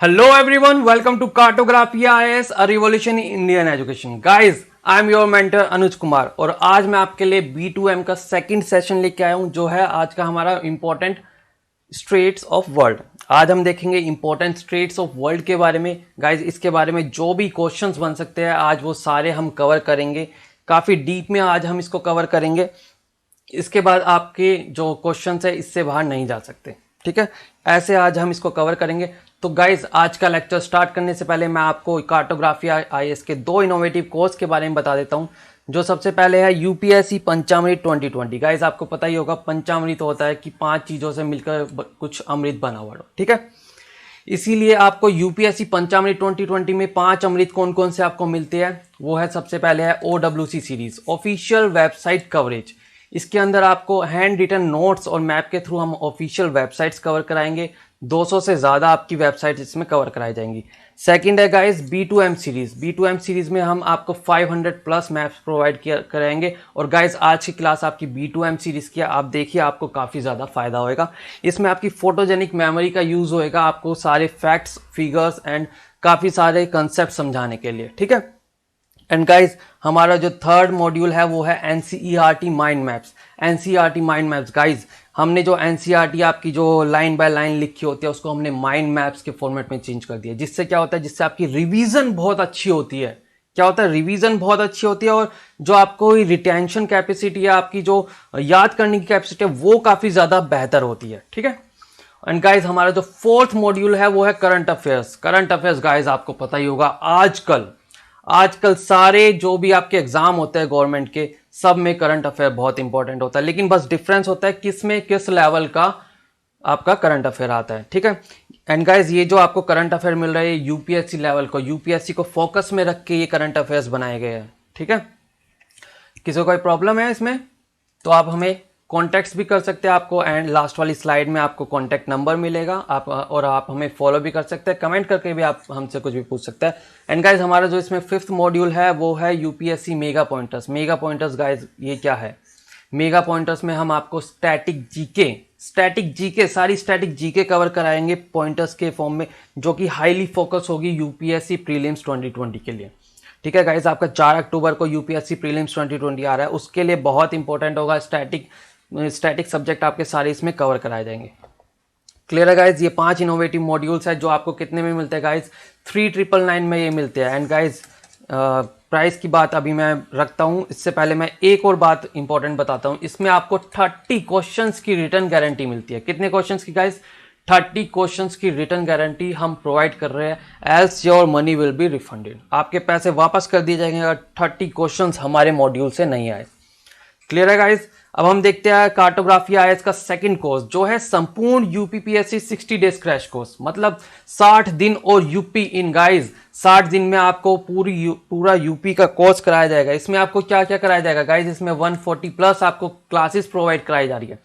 Hello everyone, welcome to Cartography IAS, a revolution in Indian education. Guys, I am your mentor Anuj Kumar और आज मैं आपके लिए B2M का सेकंड सेशन लेके आया हूं जो है आज का हमारा इंपॉर्टेंट स्ट्रेट्स ऑफ वर्ल्ड। आज हम देखेंगे इंपॉर्टेंट स्ट्रेट्स ऑफ वर्ल्ड के बारे में। गाइज इसके बारे में जो भी क्वेश्चंस बन सकते हैं आज वो सारे हम कवर करेंगे, काफ़ी डीप में आज हम इसको कवर करेंगे। इसके बाद आपके जो क्वेश्चंस है इससे बाहर नहीं जा सकते, ठीक है। ऐसे आज हम इसको कवर करेंगे। तो गाइज आज का लेक्चर स्टार्ट करने से पहले मैं आपको कार्टोग्राफी आईएएस के दो इनोवेटिव कोर्स के बारे में बता देता हूं। जो सबसे पहले है यूपीएससी पंचामृत 2020। गाइज आपको पता ही होगा पंचामृत होता है कि 5 चीज़ों से मिलकर कुछ अमृत बना हुआ, ठीक है। इसीलिए आपको यूपीएससी पंचामृत 2020 में 5 अमृत कौन कौन से आपको मिलते हैं वो है, सबसे पहले है OWC series, official website coverage. इसके अंदर आपको हैंड रिटन नोट्स और मैप के थ्रू हम ऑफिशियल वेबसाइट्स कवर कराएंगे। 200 से ज़्यादा आपकी वेबसाइट इसमें कवर कराई जाएंगी। सेकंड है guys B2M series. B2M series में हम आपको 500 प्लस मैप्स प्रोवाइड कराएंगे। और गाइस आज की क्लास आपकी B2M सीरीज़ की, आप देखिए आपको काफ़ी ज़्यादा फायदा होएगा। इसमें आपकी फोटोजेनिक मेमोरी का यूज़ होएगा, आपको सारे फैक्ट्स, फिगर्स एंड काफ़ी सारे कंसेप्ट समझाने के लिए, ठीक है। एंड गाइज हमारा जो थर्ड मॉड्यूल है वो है NCERT mind maps. NCERT mind maps guys हमने जो NCERT आपकी जो लाइन बाय लाइन लिखी होती है उसको हमने माइंड मैप्स के फॉर्मेट में चेंज कर दिया। जिससे क्या होता है, जिससे आपकी रिवीजन बहुत अच्छी होती है। क्या होता है, रिवीजन बहुत अच्छी होती है और जो आपको रिटेंशन कैपेसिटी है, आपकी जो याद करने की कैपेसिटी है वो काफ़ी ज़्यादा बेहतर होती है, ठीक है। एंड गाइज हमारा जो फोर्थ मॉड्यूल है वो है current affairs. Current affairs guys आपको पता ही होगा आजकल सारे जो भी आपके एग्जाम होते हैं गवर्नमेंट के, सब में करंट अफेयर बहुत इंपॉर्टेंट होता है। लेकिन बस डिफरेंस होता है किस में किस लेवल का आपका करंट अफेयर आता है, ठीक है। एंड गाइज ये जो आपको करंट अफेयर मिल रहा है यूपीएससी लेवल को, यूपीएससी को फोकस में रख के ये करंट अफेयर्स बनाए गए हैं, ठीक है। किसी को कोई प्रॉब्लम है इसमें तो आप हमें कॉन्टैक्ट भी कर सकते हैं आपको, एंड लास्ट वाली स्लाइड में आपको कॉन्टैक्ट नंबर मिलेगा आप, और आप हमें फॉलो भी कर सकते हैं, कमेंट करके भी आप हमसे कुछ भी पूछ सकते हैं। एंड गाइज हमारा जो इसमें फिफ्थ मॉड्यूल है वो है UPSC mega pointers. Mega pointers guys ये क्या है, मेगा पॉइंटर्स में हम आपको स्टैटिक जीके सारी स्टैटिक जीके कवर कराएंगे पॉइंटर्स के फॉर्म में, जो कि हाईली फोकस होगी यूपीएससी प्रीलिम्स 2020 के लिए, ठीक है। गाइज आपका 4 अक्टूबर को यूपीएससी प्रीलिम्स 2020 आ रहा है, उसके लिए बहुत इंपॉर्टेंट होगा। स्टैटिक सब्जेक्ट आपके सारे इसमें कवर कराए जाएंगे। क्लियर है गाइज, ये 5 इनोवेटिव मॉड्यूल्स है जो आपको कितने में मिलते हैं गाइज, 3999 में ये मिलते हैं। एंड गाइज प्राइस की बात अभी मैं रखता हूँ, इससे पहले मैं एक और बात इंपॉर्टेंट बताता हूँ। इसमें आपको 30 क्वेश्चंस की रिटर्न गारंटी मिलती है। कितने क्वेश्चंस की गाइज, 30 क्वेश्चंस की रिटर्न गारंटी हम प्रोवाइड कर रहे हैं। Else your money will be refunded, आपके पैसे वापस कर दिए जाएंगे अगर 30 क्वेश्चंस हमारे मॉड्यूल से नहीं आए। क्लियर है गाइज। अब हम देखते हैं कार्टोग्राफी आईएएस का सेकंड कोर्स जो है संपूर्ण यूपीपीएससी 60 डेज क्रैश कोर्स, मतलब 60 दिन और यूपी इन। गाइज 60 दिन में आपको पूरा यूपी का कोर्स कराया जाएगा। इसमें आपको क्या क्या कराया जाएगा गाइज, इसमें 140 प्लस आपको क्लासेस प्रोवाइड कराई जा रही है।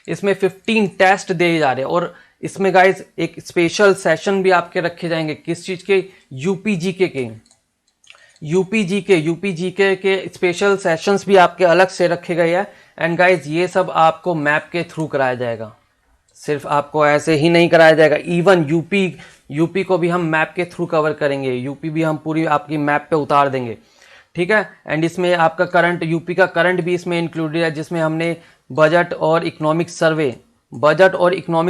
इसमें 15 टेस्ट दिए जा रहे हैं और इसमें गाइज एक स्पेशल सेशन भी आपके रखे जाएंगे। किस चीज के, यूपीजीके के स्पेशल सेशंस भी आपके अलग से रखे गए हैं। एंड गाइज ये सब आपको मैप के थ्रू कराया जाएगा, सिर्फ आपको ऐसे ही नहीं कराया जाएगा। इवन यूपी को भी हम मैप के थ्रू कवर करेंगे, यूपी भी हम पूरी आपकी मैप पे उतार देंगे, ठीक है। एंड इसमें आपका करंट, यूपी का करंट भी इसमें इंक्लूडेड है, जिसमें हमने बजट और इकोनॉमिक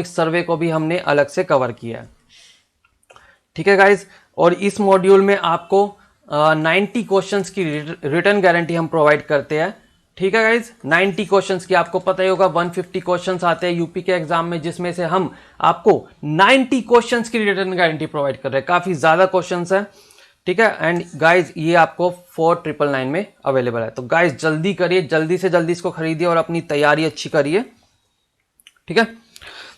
सर्वे को भी हमने अलग से कवर किया है, ठीक है गाइज। और इस मॉड्यूल में आपको 90 क्वेश्चंस की रिटर्न गारंटी हम प्रोवाइड करते हैं, ठीक है गाइज। 90 क्वेश्चंस की, आपको पता ही होगा 150 क्वेश्चंस आते हैं यूपी के एग्जाम में, जिसमें से हम आपको 90 क्वेश्चंस की रिटर्न गारंटी प्रोवाइड कर रहे हैं। काफी ज्यादा क्वेश्चंस है, ठीक है। एंड गाइज ये आपको 4999 में अवेलेबल है। तो गाइज जल्दी करिए, जल्दी से जल्दी इसको खरीदिए और अपनी तैयारी अच्छी करिए, ठीक है।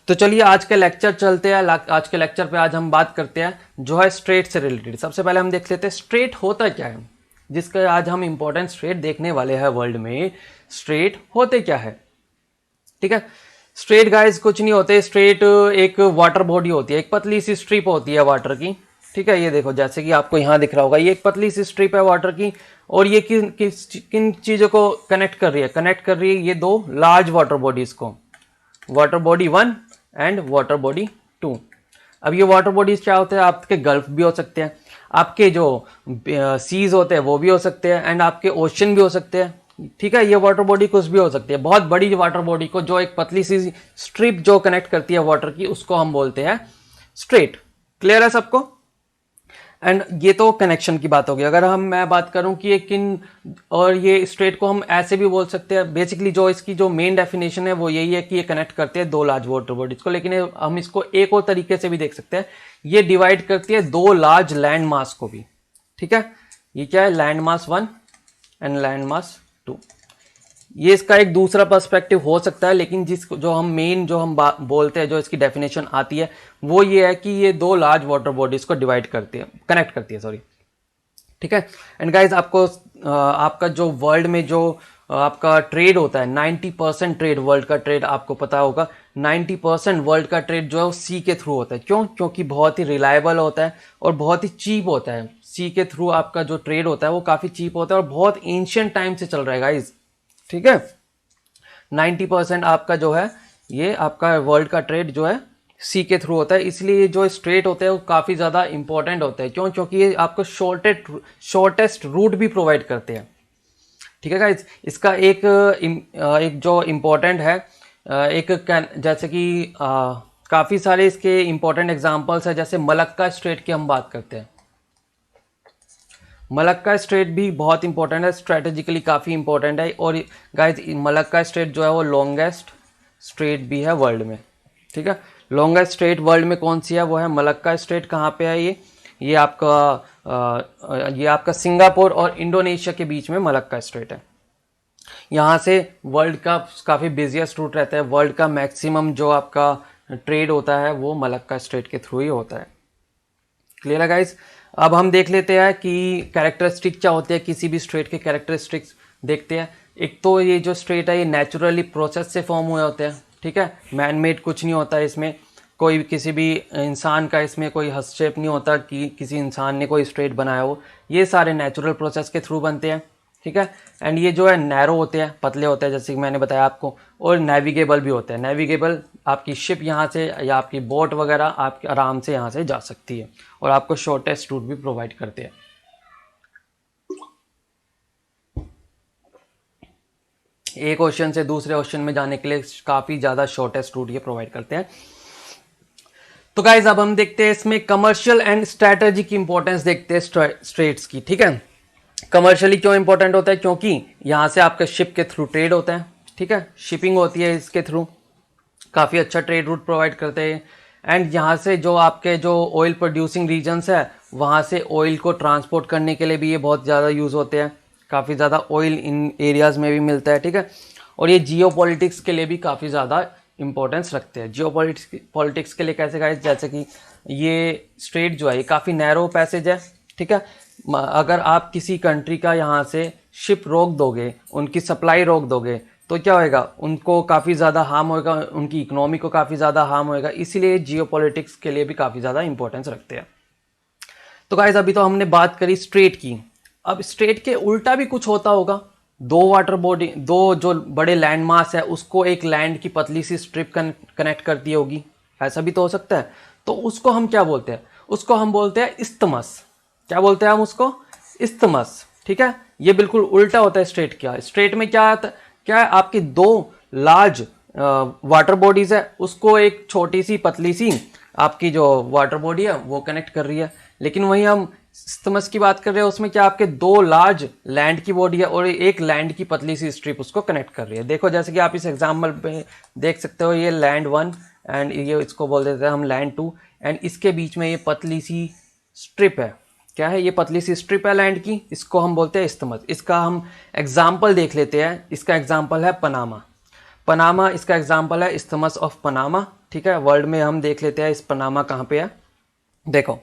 तो चलिए आज के लेक्चर चलते हैं। आज के लेक्चर पे आज हम बात करते हैं जो है स्ट्रेट से रिलेटेड। सबसे पहले हम देख लेते हैं स्ट्रेट होता क्या है, जिसका आज हम इंपॉर्टेंट स्ट्रेट देखने वाले हैं वर्ल्ड में। स्ट्रेट होते क्या है, ठीक है। स्ट्रेट गाइस कुछ नहीं होते, स्ट्रेट एक वाटर बॉडी होती है, एक पतली सी स्ट्रिप होती है वाटर की, ठीक है। ये देखो जैसे कि आपको यहाँ दिख रहा होगा, ये एक पतली सी स्ट्रिप है वाटर की और ये किन चीजों को कनेक्ट कर रही है ये 2 लार्ज वाटर बॉडीज को, water body 1 and water body 2। अब ये वाटर बॉडीज क्या होते हैं, आपके गल्फ भी हो सकते हैं, आपके जो सीज होते हैं वो भी हो सकते हैं, एंड आपके ओशन भी हो सकते हैं। ठीक है, ये वाटर बॉडी कुछ भी हो सकती है। बहुत बड़ी वाटर बॉडी को जो एक पतली सी स्ट्रिप जो कनेक्ट करती है वाटर की, उसको हम बोलते हैं स्ट्रेट। क्लियर है सबको? एंड ये तो कनेक्शन की बात होगी। अगर मैं बात करूं कि ये किन, और ये स्ट्रेट को हम ऐसे भी बोल सकते हैं। बेसिकली जो इसकी जो मेन डेफिनेशन है वो यही है कि ये कनेक्ट करते हैं दो लार्ज वाटर बॉडीज को, लेकिन हम इसको एक और तरीके से भी देख सकते हैं, ये डिवाइड करती है दो लार्ज लैंड मास को भी। ठीक है, ये क्या है, land mass 1 and land mass 2। ये इसका एक दूसरा पर्सपेक्टिव हो सकता है, लेकिन जो हम बोलते हैं, जो इसकी डेफिनेशन आती है वो ये है कि ये दो लार्ज वाटर बॉडीज को डिवाइड करती है, कनेक्ट करती है, सॉरी। ठीक है, एंड गाइज आपको आपका जो वर्ल्ड में जो आपका ट्रेड होता है, 90% ट्रेड, वर्ल्ड का ट्रेड आपको पता होगा, 90% वर्ल्ड का ट्रेड जो है वो सी के थ्रू होता है। क्यों? क्योंकि बहुत ही रिलायबल होता है और बहुत ही चीप होता है। सी के थ्रू आपका जो ट्रेड होता है वो काफ़ी चीप होता है और बहुत एंशियंट टाइम से चल रहा है गाइज। ठीक है, 90% आपका जो है ये आपका वर्ल्ड का ट्रेड जो है सी के थ्रू होता है, इसलिए जो स्ट्रेट होते हैं वो काफ़ी ज़्यादा इंपॉर्टेंट होते हैं। क्यों? क्योंकि ये आपको शॉर्टेस्ट रूट भी प्रोवाइड करते हैं। ठीक है गाइज, इसका एक जो इम्पोर्टेंट है, जैसे कि काफ़ी सारे इसके इम्पोर्टेंट एग्जांपल्स है। जैसे मलक्का स्ट्रेट की हम बात करते हैं, मलक्का स्ट्रेट भी बहुत इंपॉर्टेंट है, स्ट्रेटेजिकली काफ़ी इंपॉर्टेंट है। और गाइज मलक्का स्ट्रेट जो है वो लॉन्गेस्ट स्ट्रेट भी है वर्ल्ड में। ठीक है, लॉन्गेस्ट स्ट्रेट वर्ल्ड में कौन सी है, वो है मलक्का स्ट्रेट। कहाँ पे है ये आपका सिंगापुर और इंडोनेशिया के बीच में मलक्का स्ट्रेट है। यहाँ से वर्ल्ड का काफ़ी बिजिएस्ट रूट रहता है, वर्ल्ड का मैक्सिमम जो आपका ट्रेड होता है वो मलक्का स्ट्रेट के थ्रू ही होता है। क्लियर है गाइज? अब हम देख लेते हैं कि कैरेक्टरिस्टिक क्या होते हैं किसी भी स्ट्रेट के। कैरेक्टरिस्टिक्स देखते हैं। एक तो ये जो स्ट्रेट है ये नेचुरली प्रोसेस से फॉर्म हुए होते हैं। ठीक है, मैन मेड कुछ नहीं होता है इसमें, कोई किसी भी इंसान का इसमें कोई हस्तक्षेप नहीं होता कि किसी इंसान ने कोई स्ट्रेट बनाया हो। ये सारे नेचुरल प्रोसेस के थ्रू बनते हैं। ठीक है, एंड ये जो है नैरो होते हैं, पतले होते हैं, जैसे कि मैंने बताया आपको, और नेविगेबल भी होते हैं। नेविगेबल, आपकी शिप यहाँ से या आपकी बोट वगैरह आप आराम से यहाँ से जा सकती है, और आपको शॉर्टेस्ट रूट भी प्रोवाइड करते हैं। एक ओशन से दूसरे ओशन में जाने के लिए काफ़ी ज़्यादा शॉर्टेस्ट रूट ये प्रोवाइड करते हैं। तो गाइज अब हम देखते हैं इसमें कमर्शियल एंड स्ट्रैटेजिक इंपॉर्टेंस देखते हैं स्ट्रेट्स की। ठीक है, कमर्शियली क्यों इंपॉर्टेंट होता है? क्योंकि यहाँ से आपके शिप के थ्रू ट्रेड होता है। ठीक है, शिपिंग होती है इसके थ्रू, काफ़ी अच्छा ट्रेड रूट प्रोवाइड करते हैं। एंड यहाँ से जो आपके जो ऑयल प्रोड्यूसिंग रीजन्स है वहाँ से ऑयल को ट्रांसपोर्ट करने के लिए भी ये बहुत ज़्यादा यूज़ होते हैं। काफ़ी ज़्यादा ऑयल इन एरियाज़ में भी मिलता है। ठीक है, और ये जियो पॉलिटिक्स के लिए भी काफ़ी ज़्यादा इंपॉर्टेंस रखते हैं। जियो पॉलिटिक्स के लिए कैसे गाइस? जैसे कि ये स्ट्रेट जो है ये काफ़ी नैरो पैसेज है। ठीक है, अगर आप किसी कंट्री का यहाँ से शिप रोक दोगे, उनकी सप्लाई रोक दोगे, तो क्या होएगा? उनको काफ़ी ज़्यादा हार्म होएगा, उनकी इकोनॉमी को काफ़ी ज़्यादा हार्म होएगा। इसीलिए जियो पॉलिटिक्स के लिए भी काफ़ी ज़्यादा इंपॉर्टेंस रखते हैं। तो गाइस अभी तो हमने बात करी स्ट्रेट की, अब स्ट्रेट के उल्टा भी कुछ होता होगा। दो वाटर बॉडी, दो जो बड़े लैंड मास है उसको एक लैंड की पतली सी स्ट्रिप कनेक्ट करती होगी, ऐसा भी तो हो सकता है। तो उसको हम क्या बोलते हैं? उसको हम बोलते हैं इस्थमस। क्या बोलते हैं हम उसको? इस्थमस। ठीक है, ये बिल्कुल उल्टा होता है स्ट्रेट का। स्ट्रेट में क्या है, आपकी दो लार्ज वाटर बॉडीज है, उसको एक छोटी सी पतली सी आपकी जो वाटर बॉडी है वो कनेक्ट कर रही है। लेकिन वहीं हम इस्थमस की बात कर रहे हैं, उसमें क्या आपके दो लार्ज लैंड की बॉडी है और एक लैंड की पतली सी स्ट्रिप उसको कनेक्ट कर रही है। देखो जैसे कि आप इस एग्जाम्पल पे देख सकते हो, ये लैंड 1 एंड ये इसको बोल देते हैं हम लैंड 2, एंड इसके बीच में ये पतली सी स्ट्रिप है। क्या है? ये पतली सी स्ट्रिप है लैंड की, इसको हम बोलते हैं इस्थमस। इसका हम एग्जाम्पल देख लेते हैं। इसका एग्जाम्पल है पनामा। पनामा इसका एग्जाम्पल है, इस्थमस ऑफ पनामा। ठीक है, वर्ल्ड में हम देख लेते हैं इस पनामा कहाँ पे है। देखो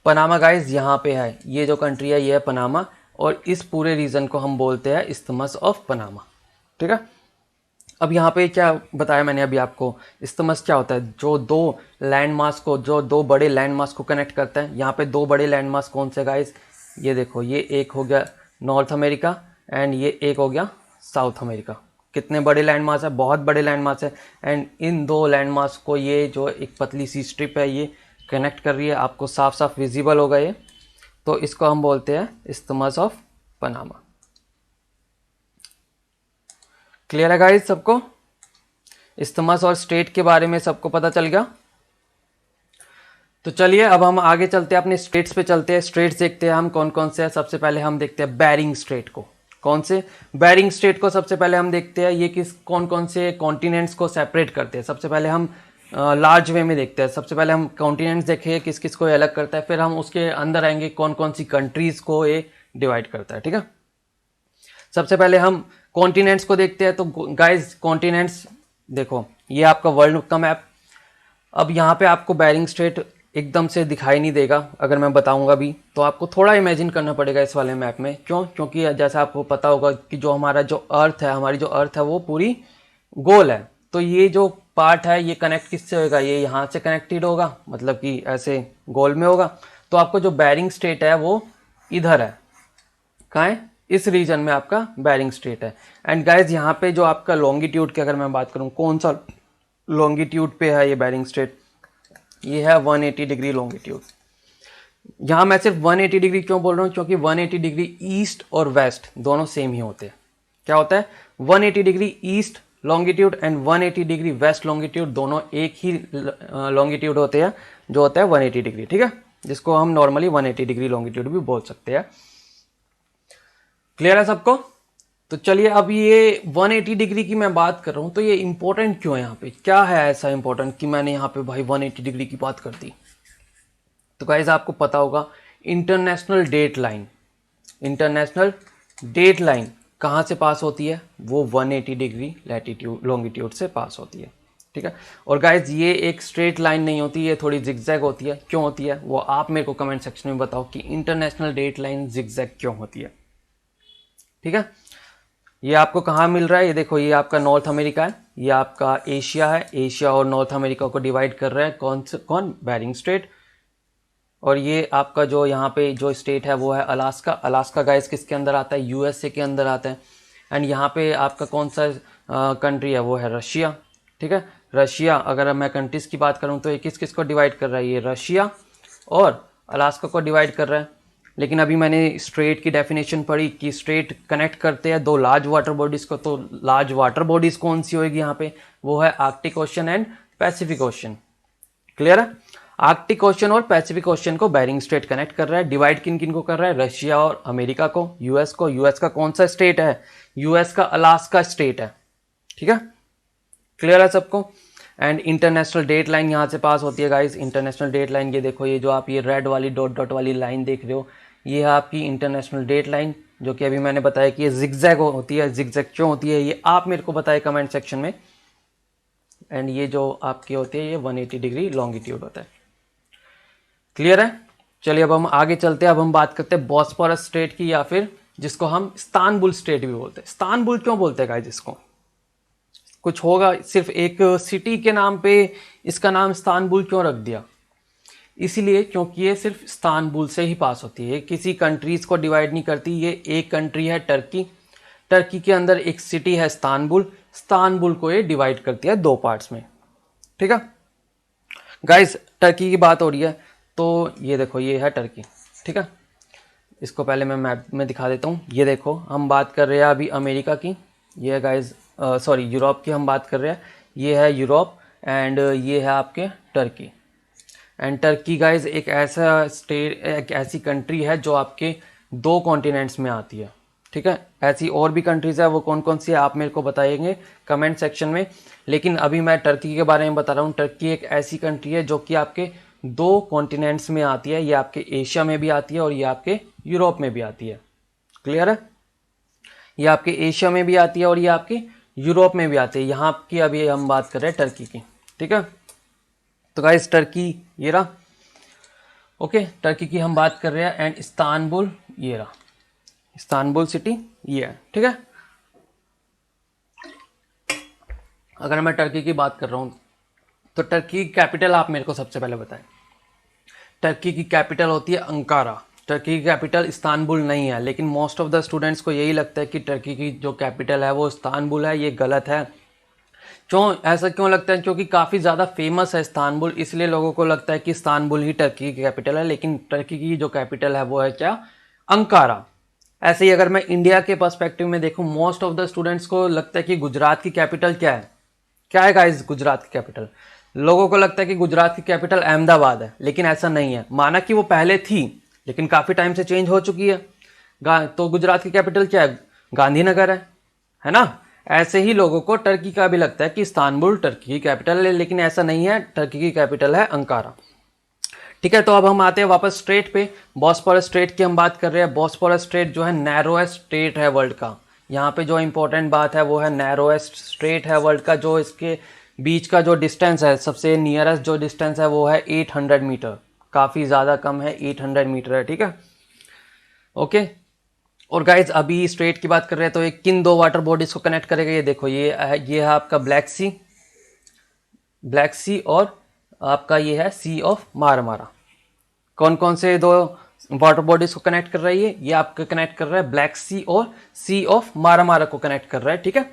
पनामा गाइज यहाँ पे है, ये जो कंट्री है ये है पनामा, और इस पूरे रीजन को हम बोलते हैं इस्थमस ऑफ पनामा। ठीक है, अब यहाँ पे क्या बताया मैंने अभी आपको, इस्थमस क्या होता है? जो दो लैंड मास को, जो दो बड़े लैंड मास को कनेक्ट करता है। यहाँ पे दो बड़े लैंड मास कौन से गाइज? ये देखो, ये एक हो गया नॉर्थ अमेरिका एंड ये एक हो गया साउथ अमेरिका। कितने बड़े लैंड मास है? बहुत बड़े लैंड मास है। एंड इन दो लैंड मास को ये जो एक पतली सी स्ट्रिप है ये कनेक्ट कर रही है, आपको साफ साफ विजिबल होगा ये। तो इसको हम बोलते हैं इस्थमस ऑफ पनामा। क्लियर है गाइस सबको? इस्थमस और स्ट्रेट के बारे में सबको पता चल गया। तो चलिए अब हम आगे चलते हैं, अपने स्ट्रेट्स पे चलते हैं। स्ट्रेट्स देखते हैं हम कौन कौन से हैं। सबसे पहले हम देखते हैं बेरिंग स्ट्रेट को। कौन से? बेरिंग स्ट्रेट को सबसे पहले हम देखते हैं, ये किस कौन कौन से कॉन्टिनेंट्स को सेपरेट करते हैं। सबसे पहले हम लार्ज वे में देखते हैं। सबसे पहले हम कॉन्टिनेंट्स देखें किस किस को ये अलग करता है, फिर हम उसके अंदर आएंगे कौन कौन सी कंट्रीज को ये डिवाइड करता है। ठीक है, सबसे पहले हम कॉन्टिनेंट्स को देखते हैं। तो गाइज कॉन्टिनेंट्स देखो, ये आपका वर्ल्ड का मैप। अब यहाँ पे आपको बेरिंग स्ट्रेट एकदम से दिखाई नहीं देगा, अगर मैं बताऊंगा भी तो आपको थोड़ा इमेजिन करना पड़ेगा इस वाले मैप में। क्यों? क्योंकि जैसा आपको पता होगा कि जो हमारा जो अर्थ है, हमारी जो अर्थ है वो पूरी गोल है। तो ये जो पार्ट है ये कनेक्ट किससे होगा? ये यहाँ से कनेक्टेड होगा, मतलब कि ऐसे गोल में होगा। तो आपको जो बेरिंग स्ट्रेट है वो इधर है। कहाँ है? इस रीजन में आपका बेरिंग स्ट्रेट है। एंड गाइज यहाँ पे जो आपका लॉन्गिट्यूड की अगर मैं बात करूँ, कौन सा लॉन्गिट्यूड पे है ये बेरिंग स्ट्रेट? ये है 180 डिग्री लॉन्गिट्यूड। यहाँ मैं सिर्फ 180 डिग्री क्यों बोल रहा हूँ? क्योंकि 180 डिग्री ईस्ट और वेस्ट दोनों सेम ही होते हैं। क्या होता है? 180 degree east longitude and 180 degree west longitude दोनों एक ही लॉन्गिट्यूड होते हैं, जो होता है 180 डिग्री। ठीक है, जिसको हम नॉर्मली 180 डिग्री लॉन्गिट्यूड भी बोल सकते हैं। क्लियर है सबको? तो चलिए अब ये 180 डिग्री की मैं बात कर रहा हूँ, तो ये इंपॉर्टेंट क्यों है? यहाँ पे क्या है ऐसा इंपॉर्टेंट कि मैंने यहाँ पे भाई 180 डिग्री की बात कर दी? तो गाइज आपको पता होगा international date line, international date line कहाँ से पास होती है? वो 180 डिग्री लैटिट्यूड लॉन्गिट्यूड से पास होती है। ठीक है, और गाइज ये एक स्ट्रेट लाइन नहीं होती, ये थोड़ी जिगजैग होती है। क्यों होती है वो आप मेरे को कमेंट सेक्शन में बताओ कि इंटरनेशनल डेट लाइन जिगजैग क्यों होती है। ठीक है, ये आपको कहाँ मिल रहा है? ये देखो, ये आपका नॉर्थ अमेरिका है, ये आपका एशिया है। एशिया और नॉर्थ अमेरिका को डिवाइड कर रहा है कौन? Bering Strait. और ये आपका जो यहाँ पे जो स्टेट है वो है अलास्का। अलास्का गाइस किसके अंदर आता है? यूएसए के अंदर आता है। एंड यहाँ पे आपका कौन सा कंट्री है? वो है रशिया। ठीक है, रशिया। अगर मैं कंट्रीज़ की बात करूँ तो ये किस किस को डिवाइड कर रहा है? ये रशिया और अलास्का को डिवाइड कर रहा है। लेकिन अभी मैंने स्ट्रेट की डेफिनेशन पढ़ी कि स्ट्रेट कनेक्ट करते हैं दो लार्ज वाटर बॉडीज़ को। तो लार्ज वाटर बॉडीज़ कौन सी होगी यहाँ पे? वो है Arctic ocean and Pacific ocean. Clear है? आर्कटिक ओशन और पैसिफिक ओशन को बेरिंग स्ट्रेट कनेक्ट कर रहा है। डिवाइड किन किन को कर रहा है? रशिया और अमेरिका को, यूएस को। यूएस का कौन सा स्टेट है? यूएस का अलास्का स्टेट है। ठीक है, क्लियर है सबको? एंड इंटरनेशनल डेट लाइन यहाँ से पास होती है गाइस। इंटरनेशनल डेट लाइन ये देखो, ये जो आप ये रेड वाली डॉट डॉट वाली लाइन देख रहे हो, ये है आपकी इंटरनेशनल डेट लाइन, जो कि अभी मैंने बताया कि ये जिगजैग होती है। जिगजैग क्यों होती है ये आप मेरे को बताए कमेंट सेक्शन में। एंड ये जो आपकी होती है ये 180 डिग्री लॉन्गिट्यूड होता है। क्लियर है? चलिए अब हम आगे चलते हैं। अब हम बात करते हैं बॉस्फोरस स्टेट की, या फिर जिसको हम इस्तांबुल स्टेट भी बोलते हैं। इस्तांबुल क्यों बोलते हैं गाइस इसको? कुछ होगा, सिर्फ एक सिटी के नाम पे इसका नाम इस्तांबुल क्यों रख दिया? इसीलिए क्योंकि ये सिर्फ इस्तांबुल से ही पास होती है, किसी कंट्रीज को डिवाइड नहीं करती। ये एक कंट्री है टर्की, टर्की के अंदर एक सिटी है इस्तांबुल। इस्तांबुल को ये डिवाइड करती है दो पार्ट्स में। ठीक है गाइस, टर्की की बात हो रही है तो ये देखो, ये है टर्की। ठीक है, इसको पहले मैं मैप में दिखा देता हूँ। ये देखो, हम बात कर रहे हैं अभी अमेरिका की, ये है गाइस सॉरी यूरोप की हम बात कर रहे हैं। ये है यूरोप एंड ये है आपके टर्की। एंड टर्की गाइज एक ऐसा स्टेट, एक ऐसी कंट्री है जो आपके दो कॉन्टिनेंट्स में आती है। ठीक है, ऐसी और भी कंट्रीज़ है, वो कौन कौन सी है आप मेरे को बताएंगे कमेंट सेक्शन में। लेकिन अभी मैं टर्की के बारे में बता रहा हूँ। टर्की एक ऐसी कंट्री है जो कि आपके दो कॉन्टिनेंट्स में आती है। ये आपके एशिया में भी आती है और ये आपके यूरोप में भी आती है। क्लियर है? ये आपके एशिया में भी आती है और ये आपके यूरोप में भी आती है। यहाँ की अभी हम बात कर रहे हैं टर्की की। ठीक है, तो गाइस टर्की ये रहा। ओके, टर्की की हम बात कर रहे हैं। एंड इस्तांबुल ये रहा, इस्तांबुल सिटी ये है। ठीक है, अगर मैं टर्की की बात कर रहा हूँ तो टर्की की कैपिटल आप मेरे को सबसे पहले बताएं। टर्की की कैपिटल होती है अंकारा। टर्की की कैपिटल इस्तांबुल नहीं है, लेकिन मोस्ट ऑफ द स्टूडेंट्स को यही लगता है कि टर्की की जो कैपिटल है वो इस्तांबुल है। ये गलत है। ऐसा क्यों लगता है? क्योंकि काफ़ी ज़्यादा फेमस है इस्तांबुल, इसलिए लोगों को लगता है कि इस्तांबुल ही टर्की की कैपिटल है, लेकिन टर्की की जो कैपिटल है वो है क्या? अंकारा। ऐसे ही अगर मैं इंडिया के पर्सपेक्टिव में देखूं, मोस्ट ऑफ द स्टूडेंट्स को लगता है कि गुजरात की कैपिटल क्या है? क्या है गाइस गुजरात की कैपिटल? लोगों को लगता है कि गुजरात की कैपिटल अहमदाबाद है, लेकिन ऐसा नहीं है। माना कि वो पहले थी, लेकिन काफ़ी टाइम से चेंज हो चुकी है। तो गुजरात की कैपिटल क्या है? गांधीनगर है ना? ऐसे ही लोगों को टर्की का भी लगता है कि इस्तांबुल टर्की की कैपिटल है, लेकिन ऐसा नहीं है। टर्की की कैपिटल है अंकारा। ठीक है, तो अब हम आते हैं वापस स्ट्रेट पे। बॉस्फोरस स्ट्रेट की हम बात कर रहे हैं। बॉस्फोरस स्ट्रेट जो है नैरोएस्ट स्ट्रेट है वर्ल्ड का। यहाँ पे जो इंपॉर्टेंट बात है वो है नैरोएस्ट स्ट्रेट है वर्ल्ड का। जो इसके बीच का जो डिस्टेंस है, सबसे नियरेस्ट जो डिस्टेंस है वो है 800 मीटर। काफ़ी ज़्यादा कम है, 800 मीटर है। ठीक है, ओके। और गाइज अभी स्ट्रेट की बात कर रहे हैं, तो ये किन दो वाटर बॉडीज को कनेक्ट करेगा? ये देखो, ये है आपका ब्लैक सी और आपका ये है सी ऑफ मारामारा। कौन कौन से दो वाटर बॉडीज को कनेक्ट कर रही है? ये आपका कनेक्ट कर रहा है ब्लैक सी और सी ऑफ मारामारा को कनेक्ट कर रहा है। ठीक है,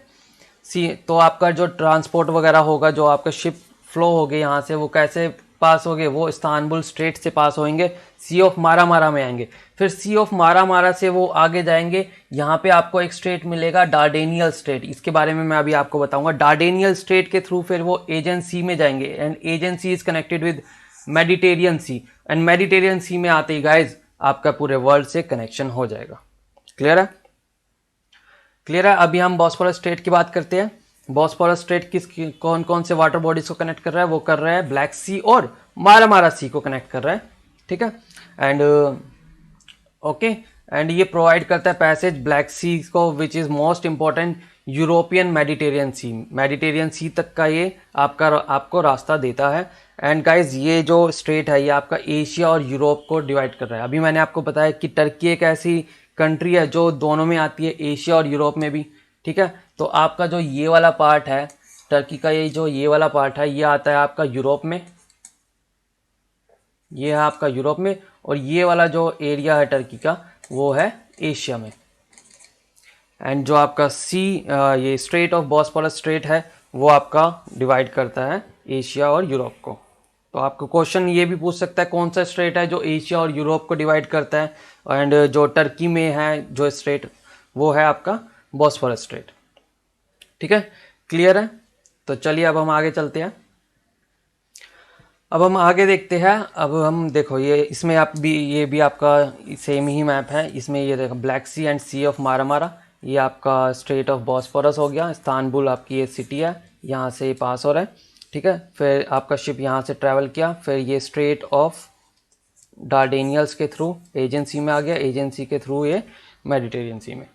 सी तो आपका जो ट्रांसपोर्ट वगैरह होगा, जो आपका शिप फ्लो होगे यहाँ से, वो कैसे पास होंगे? वो इस्तांबुल स्ट्रेट से पास होंगे, सी ऑफ मारामारा में आएंगे। फिर सी ऑफ मारामारा से वो आगे जाएंगे। यहाँ पे आपको एक स्ट्रेट मिलेगा डार्डेनियल स्ट्रेट, इसके बारे में मैं अभी आपको बताऊंगा। डार्डेनियल स्ट्रेट के थ्रू फिर वो एजेंट सी में जाएंगे, and Aegean Sea is connected with Mediterranean Sea, and Mediterranean Sea में आते ही गाइज आपका पूरे वर्ल्ड से कनेक्शन हो जाएगा। क्लियर है? क्लियर है। अभी हम बॉस्फोरस स्ट्रेट की बात करते हैं। बॉस्फोरस स्ट्रेट कौन कौन से वाटर बॉडीज को कनेक्ट कर रहा है? वो कर रहा है ब्लैक सी और मारामारा सी को कनेक्ट कर रहा है। ठीक है, एंड ओके, एंड ये प्रोवाइड करता है पैसेज ब्लैक सी को, which is most important European Mediterranean Sea. Mediterranean Sea तक का ये आपको रास्ता देता है। एंड गाइज ये जो स्ट्रेट है ये आपका एशिया और यूरोप को डिवाइड कर रहा है। अभी मैंने आपको बताया कि टर्की एक ऐसी कंट्री है जो दोनों में आती है, एशिया और यूरोप में भी। ठीक है, तो आपका जो ये वाला पार्ट है टर्की का, ये वाला पार्ट है, ये आता है आपका यूरोप में, ये है आपका यूरोप में। और ये वाला जो एरिया है टर्की का वो है एशिया में। एंड जो आपका ये स्ट्रेट ऑफ बॉस्फोरस स्ट्रेट है वो आपका डिवाइड करता है एशिया और यूरोप को। तो आपको क्वेश्चन ये भी पूछ सकता है कौन सा स्ट्रेट है जो एशिया और यूरोप को डिवाइड करता है, एंड जो टर्की में है जो स्ट्रेट वो है आपका बॉस्फोरस स्ट्रेट। ठीक है, क्लियर है? तो चलिए अब हम आगे चलते हैं। अब हम आगे देखते हैं। अब हम देखो इसमें ये भी आपका सेम ही मैप है। इसमें ये देखो Black Sea and Sea of Marmara, ये आपका स्ट्रेट ऑफ बॉस्फोरस हो गया। इस्तांबुल आपकी ये सिटी है, यहाँ से पास हो रहा है। ठीक है, फिर आपका शिप यहाँ से ट्रैवल किया, फिर ये स्ट्रेट ऑफ डार्डेनियल्स के थ्रू एजेंसी में आ गया, एजेंसी के थ्रू ये मेडिटेरियन सी में।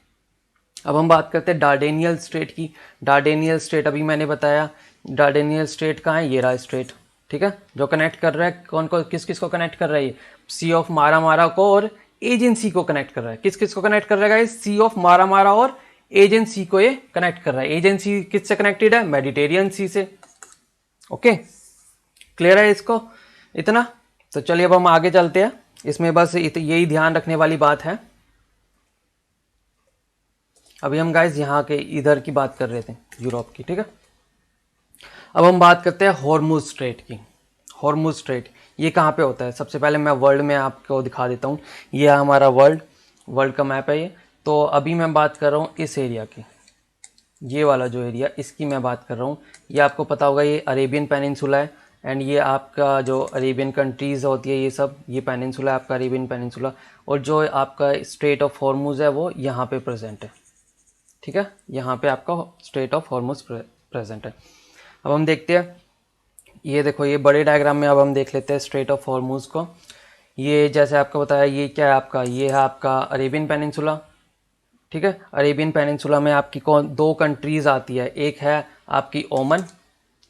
अब हम बात करते हैं डार्डेनियल स्ट्रेट की। डार्डेनियल स्ट्रेट अभी मैंने बताया, डार्डेनियल स्ट्रेट कहाँ है? ये रहा स्ट्रेट। ठीक है, जो कनेक्ट कर रहा है कौन को, किस किस को कनेक्ट कर रहा है? सी ऑफ मारामारा को और एजेंसी को कनेक्ट कर रहा है। किस किस को कनेक्ट कर रहा है? सी ऑफ मारामारा और एजेंसी को ये कनेक्ट कर रहा है। एजेंसी किससे कनेक्टेड है? मेडिटेरियन सी से। ओके, क्लियर है इसको इतना? तो चलिए अब हम आगे चलते हैं। इसमें बस यही ध्यान रखने वाली बात है। अभी हम गाइस यहाँ के इधर की बात कर रहे थे, यूरोप की। ठीक है, अब हम बात करते हैं हॉर्मुज स्ट्रेट की। हॉर्मुज स्ट्रेट ये कहाँ पे होता है? सबसे पहले मैं वर्ल्ड में आपको दिखा देता हूँ। ये हमारा वर्ल्ड का मैप है ये। तो अभी मैं बात कर रहा हूँ इस एरिया की, ये वाला जो एरिया, इसकी मैं बात कर रहा हूँ। ये आपको पता होगा ये अरेबियन पेनिनसुला है, एंड ये आपका जो अरेबियन कंट्रीज़ होती है ये सब, ये पेनिनसुला है आपका अरेबियन पेनिनसुला। और जो आपका स्ट्रेट ऑफ हॉर्मुज है वो यहाँ पे प्रेजेंट है। ठीक है, यहाँ पे आपका स्ट्रेट ऑफ हॉर्मुज प्रेजेंट है। अब हम देखते हैं, ये देखो ये बड़े डायग्राम में अब हम देख लेते हैं स्ट्रेट ऑफ हॉर्मुज को। ये जैसे आपको बताया, ये क्या है आपका? ये है आपका अरेबियन पेनिनसुला। ठीक है, अरेबियन पेनिनसुला में आपकी दो कंट्रीज़ आती है, एक है आपकी ओमन।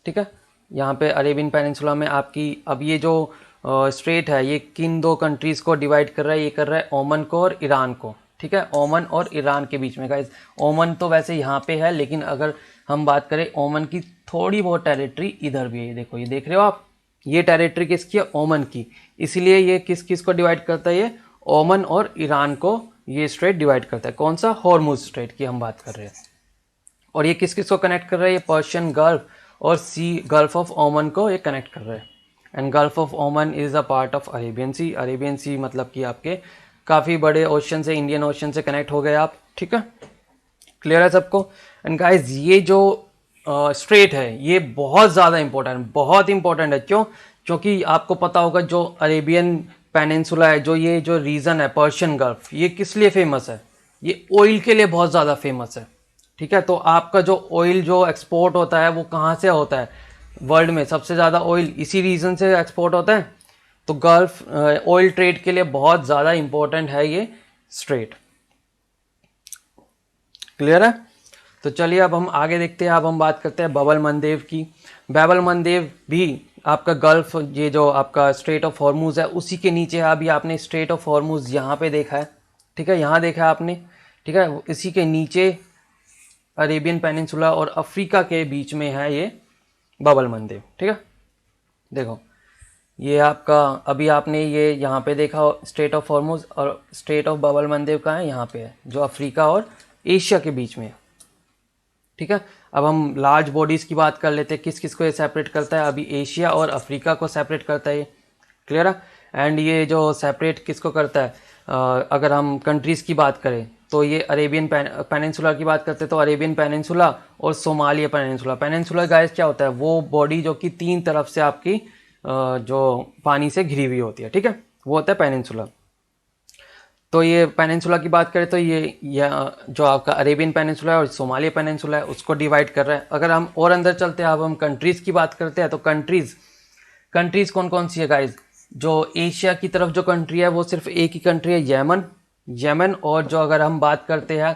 ठीक है, यहाँ पे अरेबियन पेनिनसुला में आपकी, अब ये जो स्ट्रेट है ये किन दो कंट्रीज़ को डिवाइड कर रहा है? ये कर रहा है ओमन को और ईरान को। ठीक है, ओमन और ईरान के बीच में। गाइस ओमन तो वैसे यहाँ पे है, लेकिन अगर हम बात करें ओमन की, थोड़ी बहुत टेरिटरी इधर भी है। देखो, ये देख रहे हो आप, ये टेरिटरी किसकी है? ओमन की। इसीलिए ये किस किस को डिवाइड करता है? ये ओमन और ईरान को ये स्ट्रेट डिवाइड करता है। कौन सा? हॉर्मुज स्ट्रेट की हम बात कर रहे हैं। और ये किस किस को कनेक्ट कर रहा है, ये पर्शियन गल्फ और सी गल्फ ऑफ ओमन को ये कनेक्ट कर रहा है। And gulf of Oman is a part of Arabian Sea. Arabian Sea मतलब कि आपके काफ़ी बड़े ओशन से, इंडियन ओशन से कनेक्ट हो गए आप, ठीक है, क्लियर है सबको। एंड गाइज ये जो स्ट्रेट है ये बहुत ज़्यादा इंपॉर्टेंट, बहुत इंपॉर्टेंट है। क्यों? क्योंकि आपको पता होगा जो अरेबियन पेनिनसुला है, जो ये जो रीजन है पर्शियन गल्फ, ये किस लिए फेमस है? ये ऑयल के लिए बहुत ज़्यादा फेमस है, ठीक है। तो आपका जो ऑयल जो एक्सपोर्ट होता है वो कहाँ से होता है? वर्ल्ड में सबसे ज़्यादा ऑयल इसी रीजन से एक्सपोर्ट होता है। तो गल्फ ऑयल ट्रेड के लिए बहुत ज़्यादा इंपॉर्टेंट है ये स्ट्रेट, क्लियर है। तो चलिए अब हम आगे देखते हैं। अब हम बात करते हैं बाब अल मंदेब की। बाब अल मंदेब भी आपका गल्फ, ये जो आपका स्ट्रेट ऑफ हॉर्मूज है उसी के नीचे है। अभी आपने स्ट्रेट ऑफ हॉर्मूज यहाँ पे देखा है, ठीक है, यहाँ देखा है आपने, ठीक है। इसी के नीचे अरेबियन पेनिनसुला और अफ्रीका के बीच में है ये बाब अल मंदेब, ठीक है। देखो ये आपका, अभी आपने ये यहाँ पे देखा स्ट्रेट ऑफ हॉर्मूज, और स्ट्रेट ऑफ बाब अल मंदेब कहाँ है? यहाँ पे है, जो अफ्रीका और एशिया के बीच में है, ठीक है। अब हम लार्ज बॉडीज़ की बात कर लेते हैं, किस किस को ये सेपरेट करता है? अभी एशिया और अफ्रीका को सेपरेट करता है ये, क्लियर है। एंड ये जो सेपरेट किसको करता है, अगर हम कंट्रीज़ की बात करें तो ये अरेबियन पेनिनसुला की बात करते हैं तो अरेबियन पेनिनसुला और सोमालिया पेनिनसुला। पेनिनसुला गाइस क्या होता है? वो बॉडी जो कि तीन तरफ से आपकी जो पानी से घिरी हुई होती है, ठीक है, वो होता है पेनिनसुला। तो ये पेनिनसुला की बात करें तो ये जो आपका अरेबियन पेनिनसुला है और सोमालिया पेनिनसुला है उसको डिवाइड कर रहा है। अगर हम और अंदर चलते हैं, अब हम कंट्रीज़ की बात करते हैं तो कंट्रीज़ कौन कौन सी है गाइज? जो एशिया की तरफ जो कंट्री है वो सिर्फ एक ही कंट्री है, यमन। और जो अगर हम बात करते हैं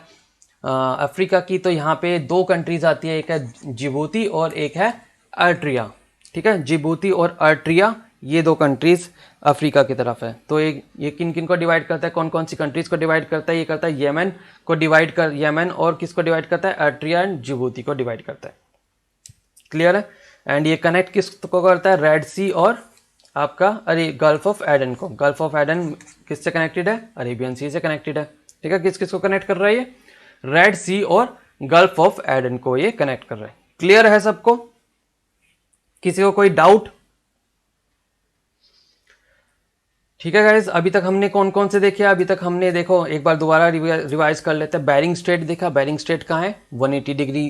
अफ्रीका की, तो यहाँ पे दो कंट्रीज़ आती है, एक है जिबूती और एक है अर्ट्रिया, ठीक है। जिबूती और अर्ट्रिया ये दो कंट्रीज़ अफ्रीका की तरफ है। तो ये किन किन को डिवाइड करता है, कौन कौन सी कंट्रीज़ को डिवाइड करता है? ये करता है यमन को डिवाइड कर, यमन और किसको डिवाइड करता है? अर्ट्रिया एंड जिबूती को डिवाइड करता है, क्लियर है। एंड ये कनेक्ट किसको करता है? रेड सी और आपका गल्फ ऑफ एडन को। गल्फ ऑफ एडन किससे कनेक्टेड है? अरेबियन सी से कनेक्टेड है, ठीक है। किस किस को कनेक्ट कर रहा है? ये रेड सी और गल्फ ऑफ एडन को ये कनेक्ट कर रहा है, क्लियर है सबको? किसी को कोई डाउट? ठीक है गाइज, अभी तक हमने कौन कौन से देखे? अभी तक हमने देखो एक बार दोबारा रिवाइज कर लेते हैं। बेरिंग स्ट्रेट देखा, बेरिंग स्ट्रेट कहाँ है? 180 डिग्री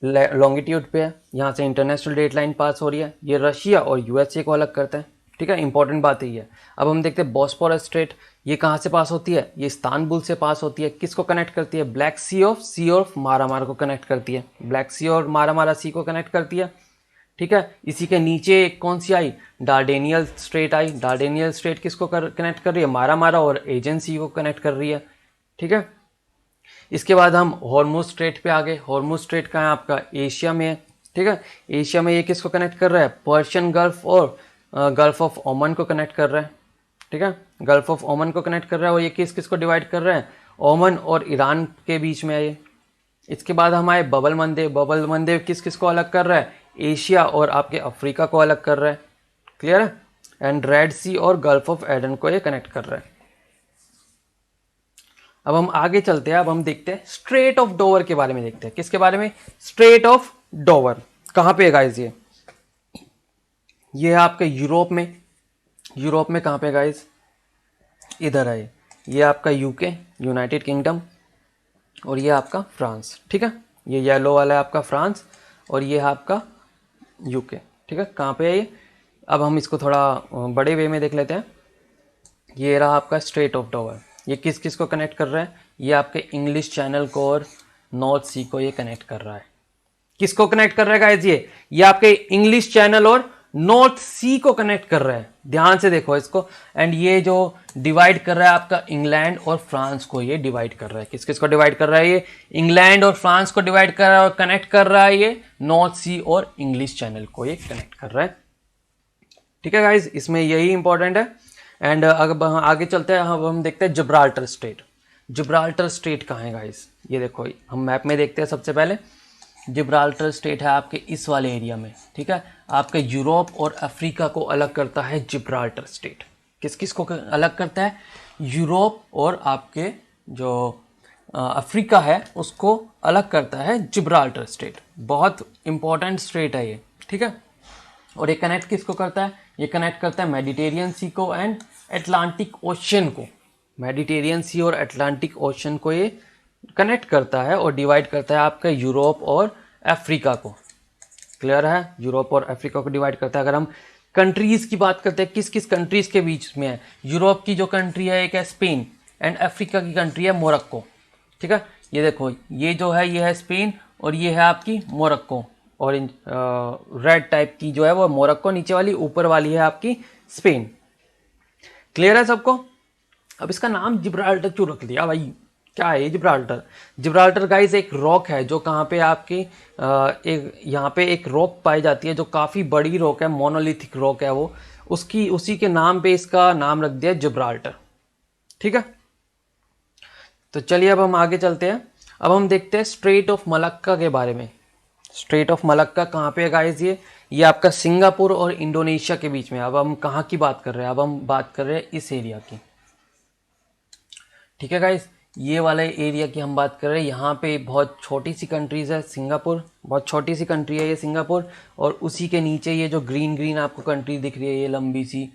लॉन्गिट्यूड पे है, यहाँ से इंटरनेशनल डेट लाइन पास हो रही है। ये रशिया और यूएसए को अलग करता है, ठीक है, इंपॉर्टेंट बात यही है। अब हम देखते हैं बॉस्फोरस स्ट्रेट, ये कहाँ से पास होती है? ये इस्तांबुल से पास होती है। किसको कनेक्ट करती है? ब्लैक सी ऑफ मारामारा को कनेक्ट करती है, ब्लैक सी और मारामारा सी को कनेक्ट करती है, ठीक है। इसी के नीचे कौन सी आई? डार्डेनियल स्ट्रेट आई। डार्डेनियल स्ट्रेट किसको कनेक्ट कर रही है? मारामारा और एजेंट सी को कनेक्ट कर रही है, ठीक है। इसके बाद हम हॉर्मुज स्ट्रेट पे आ गए। हॉर्मुज स्ट्रेट कहाँ है? आपका एशिया में है, ठीक है। एशिया में ये किसको कनेक्ट कर रहा है? पर्शियन गल्फ और गल्फ ऑफ ओमन को कनेक्ट कर रहा है, ठीक है। गल्फ ऑफ ओमन को कनेक्ट कर रहा है। और ये किसको डिवाइड कर रहा है? ओमन और ईरान के बीच में है ये। इसके बाद हम आए बाब अल मंदेब। बाब अल मंदेब किस को अलग कर रहा है? एशिया और आपके अफ्रीका को अलग कर रहा है, क्लियर है। एंड रेड सी और गल्फ ऑफ एडन को ये कनेक्ट कर रहा है। अब हम आगे चलते हैं, अब हम देखते हैं स्ट्रेट ऑफ डोवर के बारे में। देखते हैं किसके बारे में? स्ट्रेट ऑफ डोवर कहाँ पे है गाइज? ये है आपके यूरोप में। यूरोप में कहाँ पे गाइज? इधर है। ये आपका यूके, यूनाइटेड किंगडम, और ये आपका फ्रांस, ठीक है। ये येलो वाला है आपका फ्रांस और ये है आपका यूके, ठीक है। कहाँ पे है ये? अब हम इसको थोड़ा बड़े वे में देख लेते हैं। ये रहा आपका स्ट्रेट ऑफ डोवर। ये किस किस को कनेक्ट कर रहा है? ये आपके इंग्लिश चैनल को और नॉर्थ सी को ये कनेक्ट कर रहा है। किसको कनेक्ट कर रहा है गाइज? ये आपके इंग्लिश चैनल और नॉर्थ सी को कनेक्ट कर रहा है, ध्यान से देखो इसको। एंड ये जो डिवाइड कर रहा है आपका इंग्लैंड और फ्रांस को, ये डिवाइड कर रहा है। किस किस को डिवाइड कर रहा है? ये इंग्लैंड और फ्रांस को डिवाइड कर रहा है और कनेक्ट कर रहा है ये नॉर्थ सी और इंग्लिश चैनल को ये कनेक्ट कर रहा है, ठीक है गाइज। इसमें यही इंपॉर्टेंट है। एंड अगर आगे चलते हैं, हम देखते हैं जिब्राल्टर स्ट्रेट। जिब्राल्टर स्ट्रेट कहाँ है गाइज? ये देखो, हम मैप में देखते हैं। सबसे पहले जिब्राल्टर स्ट्रेट है आपके इस वाले एरिया में, ठीक है। आपके यूरोप और अफ्रीका को अलग करता है जिब्राल्टर स्ट्रेट। किस किस को अलग करता है? यूरोप और आपके जो अफ्रीका है उसको अलग करता है जिब्राल्टर स्ट्रेट। बहुत इंपॉर्टेंट स्ट्रेट है ये, ठीक है। और ये कनेक्ट किसको करता है? ये कनेक्ट करता है मेडिटेरियन सी को एंड अटलांटिक ओशन को। मेडिटेरियन सी और अटलांटिक ओशन को ये कनेक्ट करता है और डिवाइड करता है आपका यूरोप और अफ्रीका को। क्लियर है? यूरोप और अफ्रीका को डिवाइड करता है। अगर हम कंट्रीज़ की बात करते हैं, किस किस कंट्रीज़ के बीच में है, यूरोप की जो कंट्री है एक है स्पेन एंड अफ्रीका की कंट्री है मोरक्को, ठीक है। ये देखो, ये जो है ये है स्पेन और ये है आपकी मोरक्को। ऑरेंज रेड टाइप की जो है वो मोरक्को नीचे वाली, ऊपर वाली है आपकी स्पेन। क्लियर है सबको? अब इसका नाम जिब्राल्टर क्यों रख दिया भाई? क्या है ये जिब्राल्टर? जिब्राल्टर गाइस एक रॉक है जो कहाँ पे आपकी एक यहाँ पे एक रॉक पाई जाती है जो काफ़ी बड़ी रॉक है, मोनोलिथिक रॉक है वो, उसकी उसी के नाम पे इसका नाम रख दिया जिब्राल्टर, ठीक है। तो चलिए अब हम आगे चलते हैं। अब हम देखते हैं स्ट्रेट ऑफ मलक्का के बारे में। स्ट्रेट ऑफ मलक्का कहाँ पे है गाइस? ये आपका सिंगापुर और इंडोनेशिया के बीच में। अब हम कहाँ की बात कर रहे हैं? अब हम बात कर रहे हैं इस एरिया की, ठीक है गाइस। ये वाले एरिया की हम बात कर रहे हैं। यहाँ पे बहुत छोटी सी कंट्रीज है सिंगापुर, बहुत छोटी सी कंट्री है ये सिंगापुर, और उसी के नीचे ये जो ग्रीन ग्रीन आपको कंट्री दिख रही है ये लंबी सी,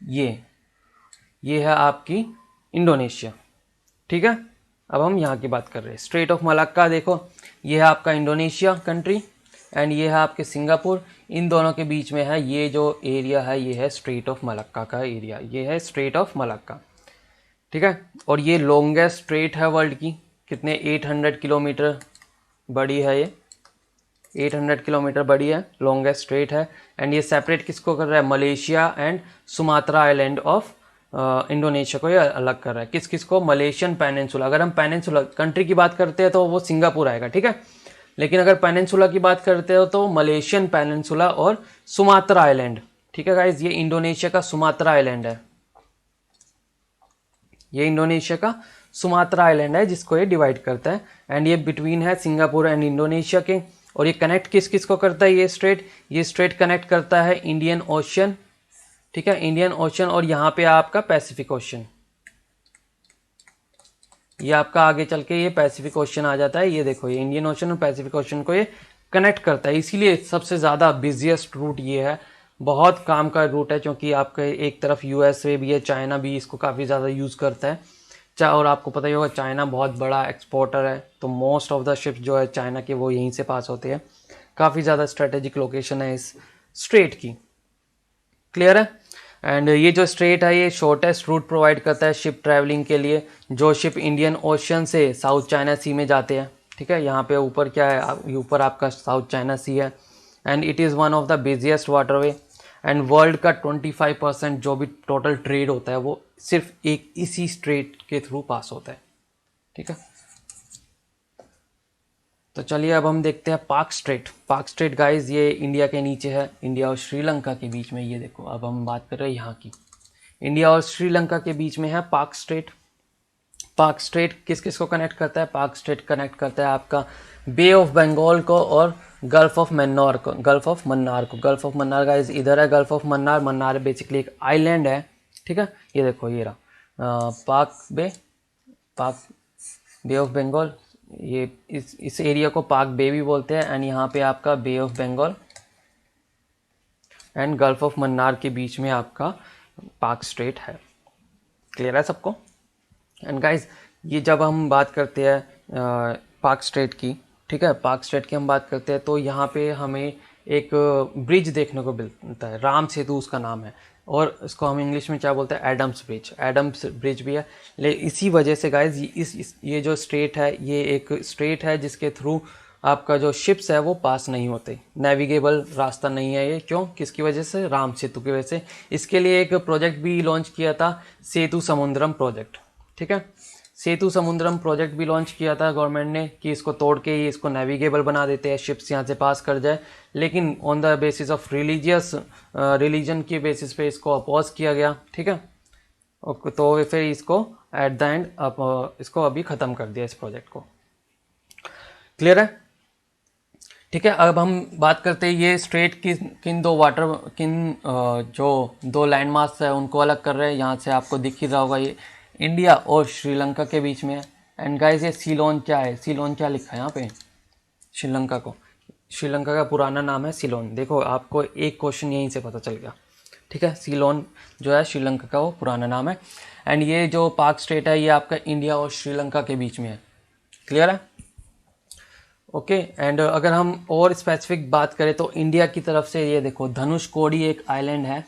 ये है आपकी इंडोनेशिया, ठीक है। अब हम यहाँ की बात कर रहे हैं स्ट्रेट ऑफ मलक्का। देखो, ये है आपका इंडोनेशिया कंट्री एंड ये है आपके सिंगापुर। इन दोनों के बीच में है ये जो एरिया है, ये है स्ट्रेट ऑफ मलक्का का एरिया, ये है स्ट्रेट ऑफ मलक्का, ठीक है। और ये लॉन्गेस्ट स्ट्रेट है वर्ल्ड की। कितने? 800 किलोमीटर बड़ी है ये, 800 किलोमीटर बड़ी है, लॉन्गेस्ट स्ट्रेट है। एंड ये सेपरेट किसको कर रहा है? Malaysia and Sumatra island of Indonesia को ये अलग कर रहा है। किस किस को? Malaysian peninsula. अगर हम पेनिनसुला कंट्री की बात करते हैं तो वो सिंगापुर आएगा, ठीक है। लेकिन अगर पेनिनसुला की बात करते हो तो मलेशियन पेनिनसुला और सुमात्रा आइलैंड, ठीक है गाइज। ये इंडोनेशिया का सुमात्रा आइलैंड है, ये इंडोनेशिया का सुमात्रा आइलैंड है जिसको ये डिवाइड करता है। एंड ये बिटवीन है सिंगापुर एंड इंडोनेशिया के। और ये कनेक्ट किस किस को करता है? ये स्ट्रेट कनेक्ट करता है इंडियन ओशन, ठीक है, इंडियन ओशन, और यहाँ पे आपका पैसिफिक ओशन। ये आपका आगे चल के ये पैसिफिक ओशन आ जाता है। ये देखो, ये इंडियन ओशन और पैसिफिक ओशन को ये कनेक्ट करता है, इसीलिए सबसे ज़्यादा बिजिएस्ट रूट ये है। बहुत काम का रूट है क्योंकि आपका एक तरफ यूएसए भी है, चाइना भी इसको काफ़ी ज़्यादा यूज़ करता है। और आपको पता ही होगा चाइना बहुत बड़ा एक्सपोर्टर है, तो मोस्ट ऑफ द शिप्स जो है चाइना के वो यहीं से पास होते हैं। काफ़ी ज़्यादा स्ट्रेटेजिक लोकेशन है इस स्ट्रेट की। क्लियर है? एंड ये जो स्ट्रेट है ये शॉर्टेस्ट रूट प्रोवाइड करता है शिप ट्रैवलिंग के लिए। जो शिप इंडियन ओशन से साउथ चाइना सी में जाते हैं, ठीक है। यहाँ पे ऊपर क्या है? ऊपर आपका साउथ चाइना सी है। And it is one of the busiest waterway. And world का 25% जो भी टोटल ट्रेड होता है वो सिर्फ एक इसी स्ट्रेट के थ्रू पास होता है, ठीक है। तो चलिए अब हम देखते हैं पाक स्ट्रेट। पाक स्ट्रेट गाइज ये इंडिया के नीचे है, इंडिया और श्रीलंका के बीच में। ये देखो, अब हम बात कर रहे हैं यहाँ की। इंडिया और श्रीलंका के बीच में है पाक स्ट्रेट। पाक स्ट्रेट किस किस को कनेक्ट करता है? पाक स्ट्रेट कनेक्ट करता है आपका बे ऑफ बंगाल को और गल्फ ऑफ मन्नार को। Gulf of gulf of Mannar guys इधर है। Gulf of Mannar, Mannar basically एक आइलैंड है, ठीक है। ये देखो, ये रहा पाक बे ऑफ बंगाल। ये इस एरिया को पाक बे भी बोलते हैं। एंड यहाँ पे आपका bay of Bengal and gulf of Mannar के बीच में आपका पाक स्ट्रेट है। क्लियर है सबको? एंड गाइज ये जब हम बात करते हैं पाक स्ट्रेट की, ठीक है, पाक स्ट्रेट की हम बात करते हैं तो यहाँ पे हमें एक ब्रिज देखने को मिलता है, राम सेतु उसका नाम है, और इसको हम इंग्लिश में क्या बोलते हैं? Adams bridge. एडम्स ब्रिज भी है। इसी वजह से गाइज ये जो स्ट्रेट है ये एक स्ट्रेट है जिसके थ्रू आपका जो शिप्स है वो पास नहीं होते, नेविगेबल रास्ता नहीं है ये। क्यों? किसकी वजह से? राम सेतु की वजह से। इसके लिए एक प्रोजेक्ट भी लॉन्च किया था, सेतु समुद्रम प्रोजेक्ट, ठीक है। सेतु समुद्रम प्रोजेक्ट भी लॉन्च किया था गवर्नमेंट ने कि इसको तोड़ के ही इसको नेविगेबल बना देते हैं, शिप्स यहाँ से पास कर जाए। लेकिन on the basis of religion के बेसिस पे इसको अपोज किया गया, ठीक है। तो फिर इसको एट द एंड इसको अभी ख़त्म कर दिया इस प्रोजेक्ट को। क्लियर है? ठीक है। अब हम बात करते हैं ये स्ट्रेट जो दो लैंड मास है उनको अलग कर रहे हैं। यहाँ से आपको दिख ही रहा होगा, ये इंडिया और श्रीलंका के बीच में है एंड गाइस ये सीलोन क्या है, सीलोन क्या लिखा है यहाँ पे, श्रीलंका को, श्रीलंका का पुराना नाम है सीलोन। देखो आपको एक क्वेश्चन यहीं से पता चल गया, ठीक है। सीलोन जो है श्रीलंका का वो पुराना नाम है। एंड ये जो पाक स्टेट है ये आपका इंडिया और श्रीलंका के बीच में है, क्लियर है, ओके। एंड अगर हम और स्पेसिफिक बात करें तो इंडिया की तरफ से ये देखो धनुषकोडी एक आइलैंड है,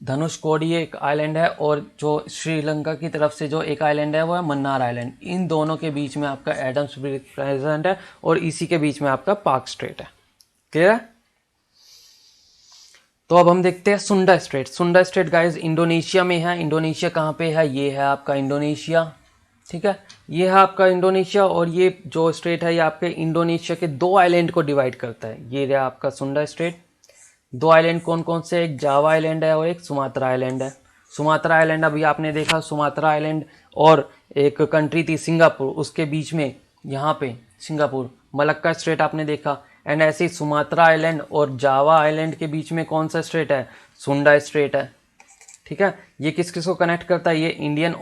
धनुषकोडी एक आइलैंड है, और जो श्रीलंका की तरफ से जो एक आइलैंड है वो है मन्नार आइलैंड। इन दोनों के बीच में आपका एडम्स प्रेजेंट है और इसी के बीच में आपका पाक स्ट्रेट है, क्लियर है। तो अब हम देखते हैं सुंडा स्ट्रेट। सुंडा स्ट्रेट गाइस इंडोनेशिया में है। इंडोनेशिया कहाँ पे है, ये है आपका इंडोनेशिया, ठीक है, ये है आपका इंडोनेशिया। और ये जो स्ट्रेट है ये आपके इंडोनेशिया के दो आइलैंड को डिवाइड करता है। ये रहा आपका सुंडा स्ट्रेट। दो आइलैंड कौन कौन से, एक जावा आइलैंड है और एक सुमात्रा आइलैंड है। सुमात्रा आइलैंड अभी आपने देखा, सुमात्रा आइलैंड और एक कंट्री थी सिंगापुर, उसके बीच में यहाँ पे सिंगापुर, मलक्का स्ट्रेट आपने देखा। एंड ऐसे ही सुमात्रा आइलैंड और जावा आइलैंड के बीच में कौन सा स्ट्रेट है, सुंडा स्ट्रेट है, ठीक है। ये किस किस को कनेक्ट करता है, ये इंडियन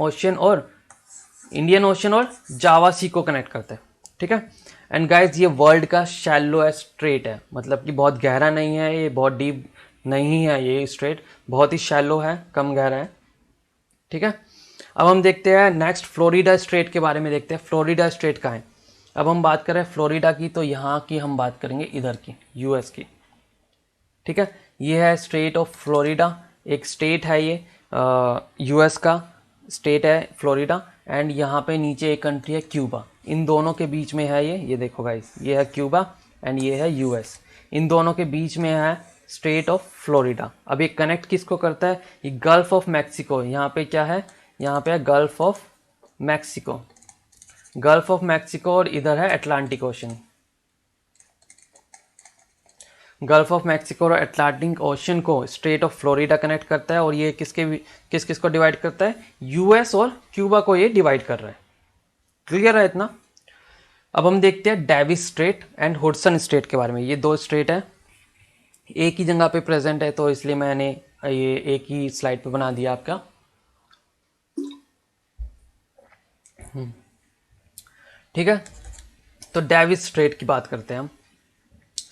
ओशियन और जावा सी को कनेक्ट करता है, ठीक है। एंड गाइज ये वर्ल्ड का शैलोएस्ट स्ट्रेट है, मतलब कि बहुत गहरा नहीं है, ये बहुत डीप नहीं है, ये स्ट्रेट बहुत ही शैलो है, कम गहरा है, ठीक है। अब हम देखते हैं नेक्स्ट फ्लोरिडा स्ट्रेट के बारे में देखते हैं। फ्लोरिडा स्ट्रेट कहाँ है, अब हम बात करें फ्लोरिडा की तो यहाँ की हम बात करेंगे इधर की, यूएस की, ठीक है। ये है स्टेट ऑफ फ्लोरिडा, एक स्टेट है ये, यूएस का स्टेट है फ्लोरिडा। एंड यहाँ पे नीचे एक कंट्री है क्यूबा, इन दोनों के बीच में है ये देखो गाइस, ये है क्यूबा एंड ये है यूएस, इन दोनों के बीच में है स्टेट ऑफ फ्लोरिडा। अब ये कनेक्ट किसको करता है, ये गल्फ ऑफ मैक्सिको, यहाँ पे क्या है, यहाँ पे है gulf of Mexico, gulf of Mexico, और इधर है Atlantic ocean. Gulf of Mexico और अटलांटिक ओशन को स्टेट ऑफ फ्लोरिडा कनेक्ट करता है। और ये किस किस को डिवाइड करता है, यूएस और क्यूबा को ये डिवाइड कर रहा है, क्लियर है इतना। अब हम देखते हैं Davis Strait and Hudson straight के बारे में। ये दो स्ट्रेट है, एक ही जगह पे प्रेजेंट है, तो इसलिए मैंने ये एक ही स्लाइड पे बना दिया आपका, ठीक है। तो डेविस स्ट्रेट की बात करते हैं हम।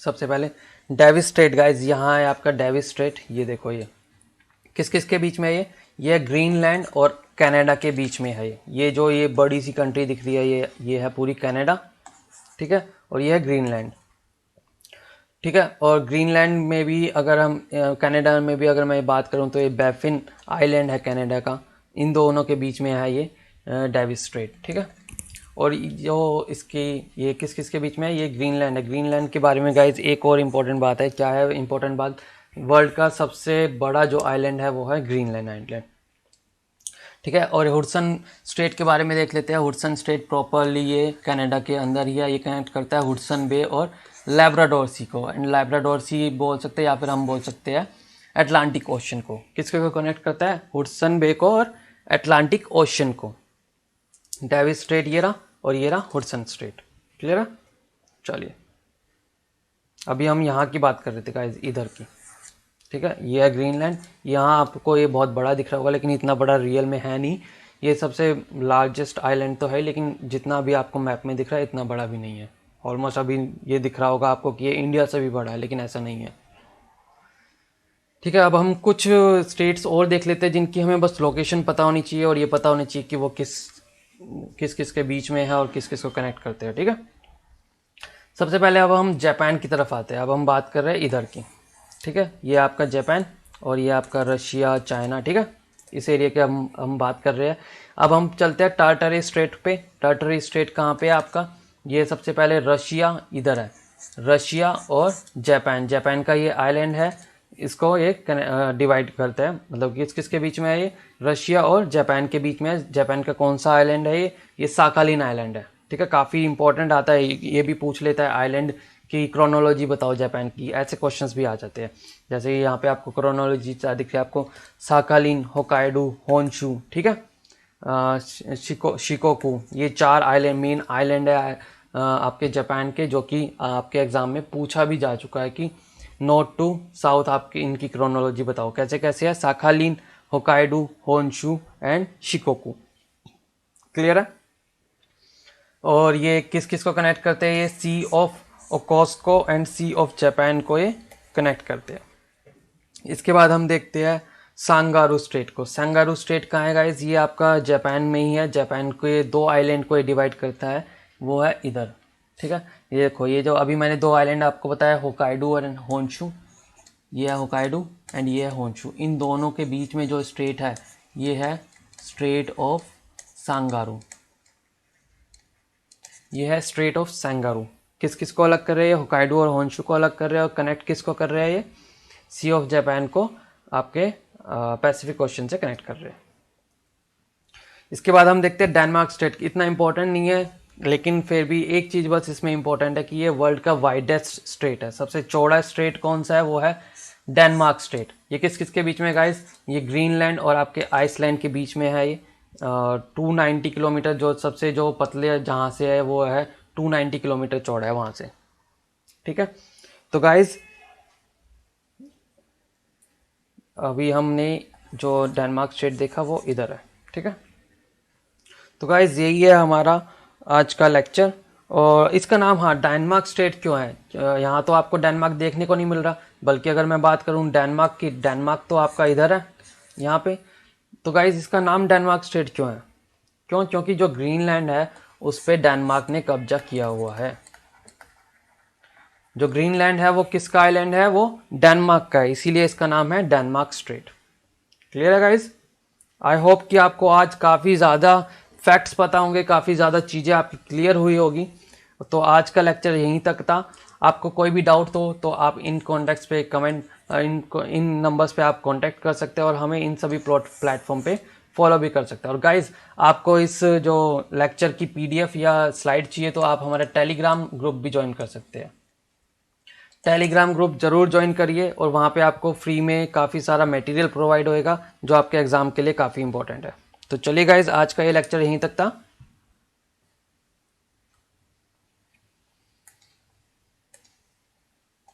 सबसे पहले डेविस स्ट्रेट गाइज, यहाँ है आपका डेविस स्ट्रेट, ये देखो ये किस किस के बीच में है, ये ग्रीनलैंड और कनाडा के बीच में है। ये जो ये बड़ी सी कंट्री दिख रही है ये है पूरी कनाडा, ठीक है, और ये है ग्रीनलैंड, ठीक है। और ग्रीनलैंड में भी अगर हम कनाडा में भी अगर मैं बात करूं तो ये बैफिन आइलैंड है कनाडा का, इन दोनों के बीच में है ये डेविस स्ट्रेट, ठीक है। और जो इसकी ये किस किस के बीच में है, ये ग्रीनलैंड है। ग्रीनलैंड के बारे में गाइज एक और इम्पोर्टेंट बात है, क्या है इम्पोर्टेंट बात, वर्ल्ड का सबसे बड़ा जो आइलैंड है वो है ग्रीनलैंड आइलैंड, ठीक है। और हुडसन स्ट्रेट के बारे में देख लेते हैं। हुडसन स्ट्रेट प्रॉपरली ये कनाडा के अंदर ही है, ये कनेक्ट करता है हुडसन बे और लैब्राडोर सी को। एंड लैब्राडोर सी बोल सकते हैं या फिर हम बोल सकते हैं अटलांटिक ओशन को। किसके को कनेक्ट करता है, हुडसन बे को और अटलांटिक ओशन को। डेविस स्ट्रेट ये रहा और ये रहा हुडसन स्ट्रेट, क्लियर है। चलिए अभी हम यहाँ की बात कर रहे थे गाइस, इधर की, ठीक है। ये है ग्रीनलैंड, यहाँ आपको ये बहुत बड़ा दिख रहा होगा लेकिन इतना बड़ा रियल में है नहीं, ये सबसे लार्जेस्ट आइलैंड तो है लेकिन जितना भी आपको मैप में दिख रहा है इतना बड़ा भी नहीं है। ऑलमोस्ट अभी ये दिख रहा होगा आपको कि ये इंडिया से भी बड़ा है, लेकिन ऐसा नहीं है, ठीक है। अब हम कुछ स्टेट्स और देख लेते हैं जिनकी हमें बस लोकेशन पता होनी चाहिए और ये पता होनी चाहिए कि वो किस किस के बीच में है और किस किस को कनेक्ट करते हैं, ठीक है। सबसे पहले अब हम जापान की तरफ आते हैं। अब हम बात कर रहे हैं इधर की, ठीक है। ये आपका जापान और ये आपका रशिया, चाइना, ठीक है, इस एरिया के हम बात कर रहे हैं। अब हम चलते हैं टार्टरी स्ट्रेट पे। टार्टरी स्ट्रेट कहाँ पे है आपका, ये सबसे पहले रशिया इधर है, रशिया और जापान, जापान का ये आइलैंड है, इसको ये डिवाइड करता है, मतलब किस किस के बीच में है, ये रशिया और जापान के बीच में है। जापान का कौन सा आइलैंड है, ये साकालिन आइलैंड है, ठीक है। काफ़ी इंपॉर्टेंट आता है, ये भी पूछ लेता है आइलैंड की क्रोनोलॉजी बताओ जापान की, ऐसे क्वेश्चंस भी आ जाते हैं। जैसे यहाँ पे आपको क्रोनोलॉजी दिख रही है आपको, साकालिन, होकाइडो, होन्शू, ठीक है, शिकोकू, ये 4 आइलैंड मेन आइलैंड है आपके जापान के, जो कि आपके एग्जाम में पूछा भी जा चुका है कि नॉर्थ टू साउथ आपकी इनकी क्रोनोलॉजी बताओ कैसे कैसे है, Sakhalin, Hokkaido, Honshu and Shikoku, clear है। और ये किस किस को कनेक्ट करते हैं, ये Sea of Okhotsk and Sea of Japan को ये कनेक्ट करते हैं। इसके बाद हम देखते हैं सांगारू स्ट्रेट को। सांगारू स्ट्रेट कहाँ है गाइज, ये आपका जापान में ही है। जापान के दो आइलैंड को ये डिवाइड करता है, वो है इधर, ठीक है। ये देखो, ये जो अभी मैंने दो आइलैंड आपको बताया, होकाइडो और होन्शु, ये है होकाइडो एंड ये है होन्शु। इन दोनों के बीच में जो स्ट्रेट है ये है स्ट्रेट ऑफ सांगारू, ये है स्ट्रेट ऑफ सांगारू। किस किस को अलग कर रहे हैं, होकाइडो और होन्शु को अलग कर रहे हैं, और कनेक्ट किस को कर रहे हैं, ये सी ऑफ जापान को आपके पैसिफिक ओशन से कनेक्ट कर रहे हैं। इसके बाद हम देखते हैं डेनमार्क स्ट्रेट। इतना इंपॉर्टेंट नहीं है, लेकिन फिर भी एक चीज़ बस इसमें इंपॉर्टेंट है कि ये वर्ल्ड का वाइडेस्ट स्ट्रेट है। सबसे चौड़ा स्ट्रेट कौन सा है, वो है डेनमार्क स्ट्रेट। ये किस किस के बीच में गाइस, ये ग्रीनलैंड और आपके आइसलैंड के बीच में है। ये 290 किलोमीटर, जो सबसे जो पतले जहाँ से है वो है 290 किलोमीटर चौड़ा है वहाँ से, ठीक है। तो गाइस अभी हमने जो डेनमार्क स्ट्रेट देखा वो इधर है, ठीक है। तो गाइज यही है हमारा आज का लेक्चर। और इसका नाम, हाँ, डेनमार्क स्ट्रेट क्यों है, यहाँ तो आपको डेनमार्क देखने को नहीं मिल रहा, बल्कि अगर मैं बात करूँ डेनमार्क की, डेनमार्क तो आपका इधर है यहाँ पे। तो गाइज इसका नाम डेनमार्क स्ट्रेट क्यों है, क्योंकि जो ग्रीनलैंड है उस पर डेनमार्क ने कब्जा किया हुआ है। जो ग्रीनलैंड है वो किसका आइलैंड है, वो डेनमार्क का है, इसीलिए इसका नाम है डेनमार्क स्ट्रेट। क्लियर है गाइज। आई होप कि आपको आज काफ़ी ज़्यादा फैक्ट्स पता होंगे, काफ़ी ज़्यादा चीज़ें आपकी क्लियर हुई होगी। तो आज का लेक्चर यहीं तक था। आपको कोई भी डाउट हो तो आप इन कॉन्टैक्ट्स पे कमेंट, इन नंबर्स पे आप कांटेक्ट कर सकते हैं, और हमें इन सभी प्लेटफॉर्म पे फॉलो भी कर सकते हैं। और गाइज़ आपको इस जो लेक्चर की PDF या स्लाइड चाहिए तो आप हमारा टेलीग्राम ग्रुप भी ज्वाइन कर सकते हैं। टेलीग्राम ग्रुप जरूर ज्वाइन करिए, और वहाँ पे आपको फ्री में काफ़ी सारा मटेरियल प्रोवाइड होएगा जो आपके एग्ज़ाम के लिए काफ़ी इंपॉर्टेंट है। तो चलिए गाइज, आज का ये लेक्चर यहीं तक था।